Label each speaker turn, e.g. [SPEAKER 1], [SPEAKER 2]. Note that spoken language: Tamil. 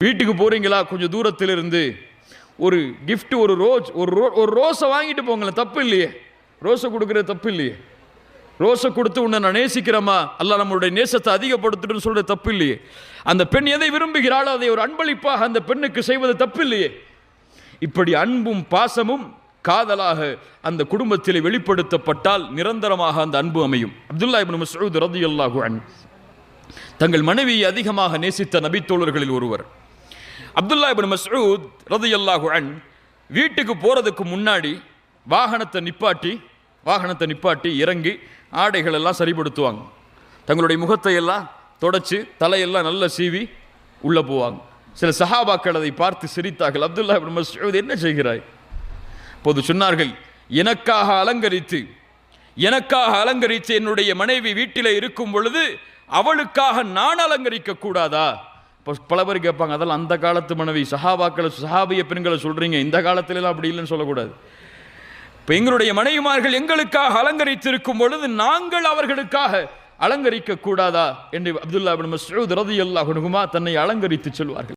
[SPEAKER 1] வீட்டுக்கு போறீங்களா, கொஞ்சம் தூரத்தில் இருந்து ஒரு கிஃப்ட், ஒரு ரோஸை வாங்கிட்டு போங்களேன், தப்பு இல்லையே. ரோஸை கொடுக்குறது தப்பு இல்லையே. ரோஸை கொடுத்து உன்னை நான் நேசிக்கிறமா, அல்ல நம்மளுடைய நேசத்தை அதிகப்படுத்திட்டு சொல்ற தப்பு இல்லையே. அந்த பெண் எதை விரும்புகிறாளோ அதை ஒரு அன்பளிப்பாக அந்த பெண்ணுக்கு செய்வது தப்பு இல்லையே. இப்படி அன்பும் பாசமும் காதலாக அந்த குடும்பத்தில் வெளிப்படுத்தப்பட்டால் நிரந்தரமாக அந்த அன்பு அமையும். அப்துல்லா இப்னு மஸ்ஊத் ரலியல்லாஹு அன்ஹு தங்கள் மனைவியை அதிகமாக நேசித்த நபித்தோழர்களில் ஒருவர். அப்துல்லா இப்னு மஸ்ஊத் ரலியல்லாஹு அன்ஹு வீட்டுக்கு போறதுக்கு முன்னாடி வாகனத்தை நிப்பாட்டி இறங்கி ஆடைகள் எல்லாம் சரிப்படுத்துவாங்க. தங்களுடைய முகத்தை எல்லாம் தொடச்சு தலையெல்லாம் நல்ல சீவி உள்ள போவாங்க. சில சஹாபாக்கள் அதை பார்த்து சிரித்தார்கள். அப்துல்லா இப்னு மஸ்ஊத், என்ன செய்கிறாய்? போது சொன்னார்கள், எனக்காக அலங்கரித்து என்னுடைய மனைவி வீட்டிலே இருக்கும் பொழுது அவளுக்காக நான் அலங்கரிக்க கூடாதா? பல பேர் கேட்பாங்க, அதெல்லாம் அந்த காலத்து மனைவி, சஹாபிய பெண்களை சொல்றீங்க, இந்த காலத்திலாம் அப்படி இல்லைன்னு சொல்லக்கூடாது. இப்போ எங்களுடைய மனைவிமார்கள் எங்களுக்காக அலங்கரித்திருக்கும் பொழுது நாங்கள் அவர்களுக்காக அலங்கரிக்க கூடாதா என்று அப்துல்லா இப்னு மஸ்ஊத் ரலியல்லாஹு அன்ஹுமா தன்னை அலங்கரித்து சொல்வார்கள்.